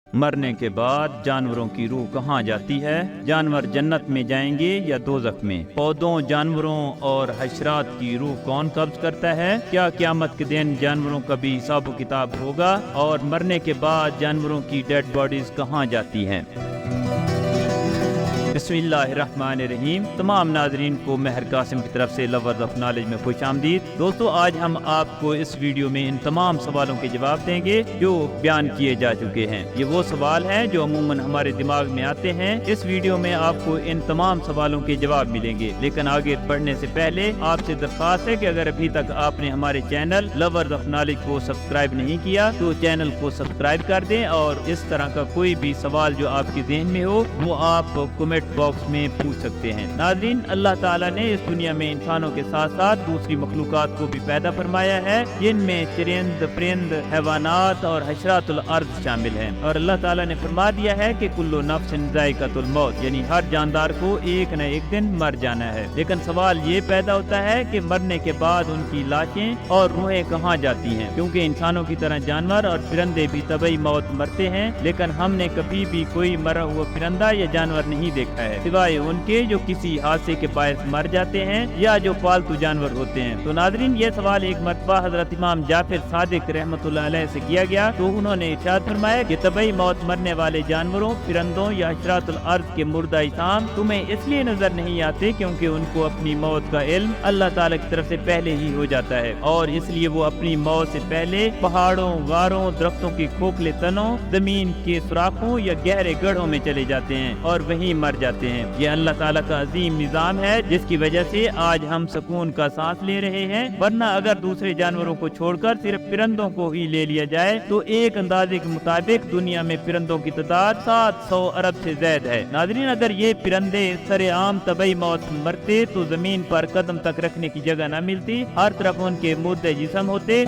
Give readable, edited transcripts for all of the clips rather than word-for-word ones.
मरने के बाद जानवरों की रूह कहाँ जाती है? जानवर जन्नत में जाएंगे या दोज़ख में? पौधों, जानवरों और हशरात की रूह कौन कब्ज करता है? क्या क़यामत के दिन जानवरों का भी हिसाब किताब होगा? और मरने के बाद जानवरों की डेड बॉडीज कहाँ जाती हैं? बिस्मिल्लाहिर्रहमानिर्रहीम। तमाम नाजरीन को महर कासिम की तरफ से लवर्स ऑफ नॉलेज में खुश आमदीद। दोस्तों, आज हम आपको इस वीडियो में इन तमाम सवालों के जवाब देंगे जो बयान किए जा चुके हैं। ये वो सवाल हैं जो अमूमन हमारे दिमाग में आते हैं। इस वीडियो में आपको इन तमाम सवालों के जवाब मिलेंगे। लेकिन आगे बढ़ने से पहले आपसे दरख्वास्त है कि अगर अभी तक आपने हमारे चैनल लवर्स ऑफ नॉलेज को सब्सक्राइब नहीं किया तो चैनल को सब्सक्राइब कर दें, और इस तरह का कोई भी सवाल जो आपके ज़हन में हो वो आप कमेंट बॉक्स में पूछ सकते हैं। नाज़रीन, अल्लाह ताला ने इस दुनिया में इंसानों के साथ साथ दूसरी मखलूकात को भी पैदा फरमाया है, जिनमें चरिंद, परिंद, हैवानात और हशरातुल अर्द शामिल हैं। और अल्लाह ताला ने फरमा दिया है कि कुल्लु नफ्सिन ज़ाइक़तुल मौत, यानी हर जानदार को एक न एक दिन मर जाना है। लेकिन सवाल ये पैदा होता है कि मरने के बाद उनकी लाशें और रूहें कहाँ जाती हैं? क्योंकि इंसानों की तरह जानवर और परिंदे भी तबई मौत मरते हैं, लेकिन हमने कभी भी कोई मरा हुआ परिंदा या जानवर नहीं देखा है, सिवाय उनके जो किसी हादसे के बायस मर जाते हैं या जो पालतू जानवर होते हैं। तो नाज़रीन, ये सवाल एक मरतबा हजरत इमाम जाफर सादिक रहमतुल्लाह अलैह से किया गया, तो उन्होंने इरशाद फरमाया कि तबई मौत मरने वाले जानवरों, परिंदों या हशरातुल अर्द के मुर्दा इसाम तुम्हें इसलिए नजर नहीं आते क्योंकि उनको अपनी मौत का इल्म अल्लाह ताला की तरफ से पहले ही हो जाता है, और इसलिए वो अपनी मौत से पहले पहाड़ों, गारों, दरख्तों के खोखले तनों, जमीन के सुराखों या गहरे गड्ढों में चले जाते हैं और वहीं मर जाते हैं। ये अल्लाह ताला का अजीम निजाम है, जिसकी वजह से आज हम सुकून का सांस ले रहे हैं। वरना अगर दूसरे जानवरों को छोड़कर सिर्फ परिंदों को ही ले लिया जाए तो एक अंदाजे के मुताबिक दुनिया में परिंदों की तादाद 700 अरब से ज्यादा है। नाज़रीन, अगर ये परिंदे सरेआम तबई मौत मरते तो जमीन पर कदम तक रखने की जगह न मिलती, हर तरफ उनके मुर्दे जिस्म होते।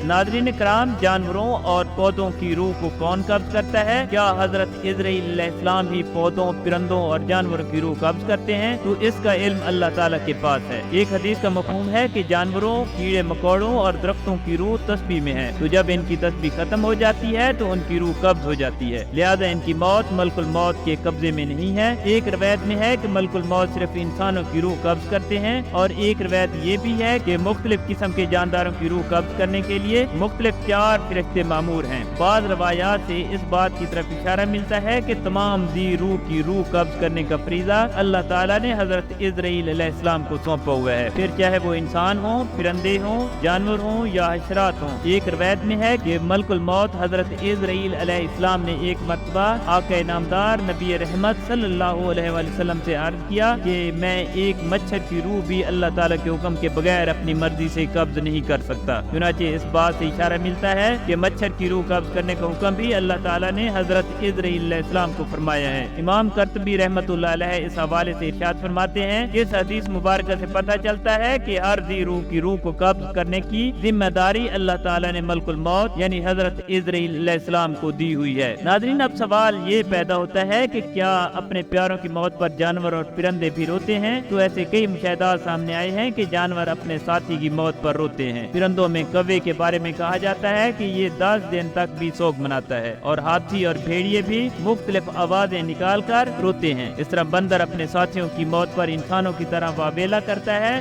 नाज़रीन कराम, जानवरों और पौधों की रूह को कौन कब्ज करता है? क्या हजरत इज़राइल अलैहिस्सलाम ही पौधों, परिंदों और जानवरों की रूह कब्ज करते हैं? तो इसका इल्म अल्लाह ताला के पास है। एक हदीस का मफ़हूम है कि जानवरों, कीड़े मकोड़ों और दरख्तों की रूह तस्बीह में है, तो जब इनकी तस्बीह खत्म हो जाती है तो उनकी रूह कब्ज हो जाती है। लिहाजा इनकी मौत मलकुल मौत के कब्जे में नहीं है। एक रवायत में है कि मलकुल मौत सिर्फ इंसानों की रूह कब्ज करते हैं, और एक रवायत ये भी है कि मुख्तलिफ किस्म के जानदारों की रूह कब्ज करने के लिए मुख्तलिफ 4 फरिश्ते मामूर हैं। बाद रवायात से इस बात की तरफ इशारा मिलता है कि तमाम दी रूह की रूह कब्ज करने का फरीजा अल्लाह ताला ने हजरत इज़राइल अलैहिस्सलाम को सौंपा हुआ है, फिर चाहे वो इंसान हो, परिंदे हो, जानवर हो या हशरात हो। एक रवायत में है कि मलकुल मौत हजरत इज़राइल अलैहिस्सलाम ने एक मरतबा आका नामदार नबी रहमत सल्लल्लाहु अलैहि वसल्लम से अर्ज किया कि मैं एक मच्छर की रूह भी अल्लाह ताला के हुक्म के बगैर अपनी मर्जी से कब्ज नहीं कर सकता। चुनांचे इस बात से इशारा मिलता है कि मच्छर की रूह कब्ज करने का हुक्म भी अल्लाह ताला ने हजरत इज़राइल अलैहिस्सलाम को फरमाया है। इमाम कर्तबी रहमतुल्लाह अलैह इस हवाले से इरशाद फरमाते हैं कि इस हदीस मुबारक से पता चलता है कि हर दी रूह की रूह को कब्ज करने की जिम्मेदारी अल्लाह ताला ने मलकुल मौत यानी हजरत इज़राइल अलैहिस्सलाम को दी हुई है। नाज़रीन, अब सवाल ये पैदा होता है कि क्या अपने प्यारों की मौत पर जानवर और परिंदे भी रोते हैं? तो ऐसे कई मुशाहिदात सामने आए हैं कि जानवर अपने साथी की मौत पर रोते हैं। परिंदों में कौवे के बारे में कहा जाता है कि ये 10 दिन तक भी शोक मनाता है, और हाथी और भेड़िए भी मुख्तलिफ आवाजें निकाल कर रोते हैं। इस तरह बंदर अपने साथियों की मौत पर इंसानों की तरह वावेला करता है।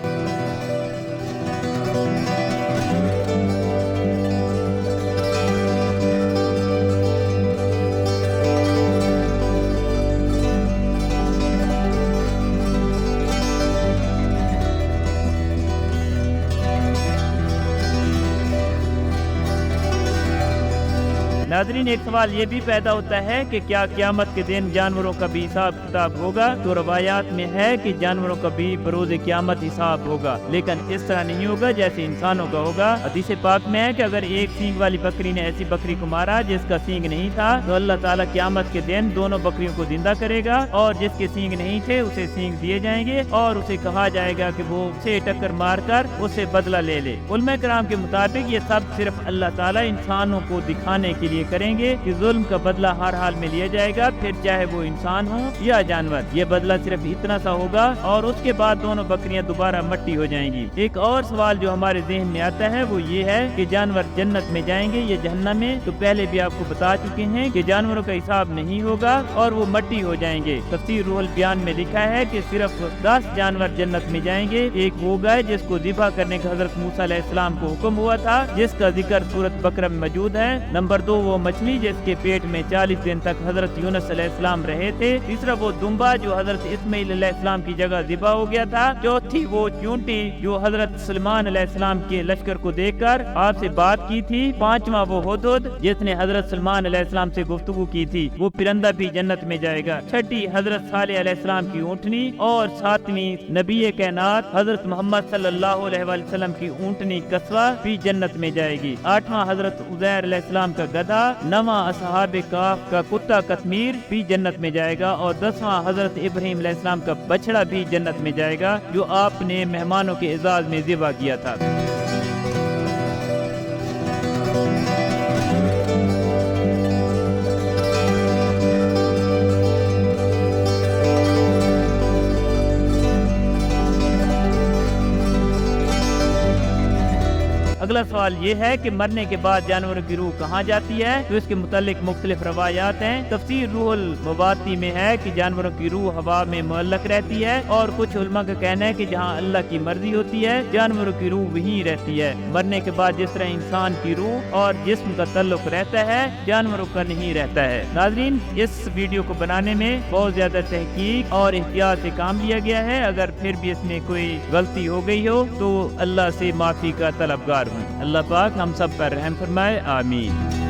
नाज़रीन, एक सवाल ये भी पैदा होता है कि क्या क़यामत के दिन जानवरों का भी हिसाब किताब होगा? तो रवायात में है कि जानवरों का भी बरोज़ क़यामत हिसाब होगा, लेकिन इस तरह नहीं होगा जैसे इंसानों का होगा। हदीस पाक में है कि अगर एक सींग वाली बकरी ने ऐसी बकरी को मारा जिसका सींग नहीं था, तो अल्लाह ताला क़यामत के दिन दोनों बकरियों को जिंदा करेगा और जिसके सींग नहीं थे उसे सींग दिए जाएंगे और उसे कहा जाएगा कि वो उसे टक्कर मारकर उससे बदला ले ले। उलमा कराम के मुताबिक ये सब सिर्फ अल्लाह ताला इंसानों को दिखाने के लिए करेंगे कि जुल्म का बदला हर हाल में लिया जाएगा, फिर चाहे वो इंसान हो या जानवर। ये बदला सिर्फ इतना सा होगा और उसके बाद दोनों बकरियां दोबारा मट्टी हो जाएंगी। एक और सवाल जो हमारे ज़हन में आता है वो ये है कि जानवर जन्नत में जाएंगे या जहन्नम में? तो पहले भी आपको बता चुके हैं कि जानवरों का हिसाब नहीं होगा और वो मट्टी हो जाएंगे। तफसीर रूहुल बयान में लिखा है कि सिर्फ 10 जानवर जन्नत में जाएंगे। एक वो गाय जिसको ज़िबा करने का हज़रत मूसा अलैहिस्सलाम को हुक्म हुआ था, जिसका जिक्र सूरत बकरा में मौजूद है। नंबर 2 वो मछली जिसके पेट में 40 दिन तक हज़रत यूनुस अलैहिस्सलाम रहे थे। तीसरा वो दुम्बा जो हज़रत इस्माइल अलैहिस्सलाम की जगह ज़िबा हो गया था। चौथी वो चूंटी जो हज़रत सुलेमान अलैहिस्सलाम के लश्कर को देखकर आपसे बात की थी। पांचवा वो हुदहुद जिसने हज़रत सुलेमान अलैहिस्सलाम से गुफ्तगू की थी, वो परिंदा भी जन्नत में जाएगा। छठी हज़रत सालेह अलैहिस्सलाम की ऊँटनी और सातवीं नबी कैनात हज़रत मोहम्मद सल्लल्लाहु अलैहि वसल्लम की ऊँटनी कस्वा भी जन्नत में जाएगी। आठवां हज़रत उज़ैर अलैहिस्सलाम का गधा, नवां असहाबे काफ का कुत्ता कश्मीर भी जन्नत में जाएगा और 10वां हज़रत इब्राहीम अलैहिस्सलाम का बछड़ा भी जन्नत में जाएगा जो आपने मेहमानों के एजाज में ज़िबा किया था। अगला सवाल ये है कि मरने के बाद जानवरों की रूह कहाँ जाती है? तो इसके मुतालिक मुख्तलिफ रवायात हैं। तफसीर रूहुल मवाती में है कि जानवरों की रूह हवा में मुअल्लक रहती है और कुछ उलमा का कहना है कि जहाँ अल्लाह की मर्जी होती है जानवरों की रूह वहीं रहती है। मरने के बाद जिस तरह इंसान की रूह और जिस्म का ताल्लुक रहता है, जानवरों का नहीं रहता है। नाज़रीन, इस वीडियो को बनाने में बहुत ज्यादा तहकीक और एहतियात से काम लिया गया है। अगर फिर भी इसमें कोई गलती हो गई हो तो अल्लाह से माफी का तलबगार हूँ। अल्लाह पाक हम सब पर रहम फरमाए, आमीन।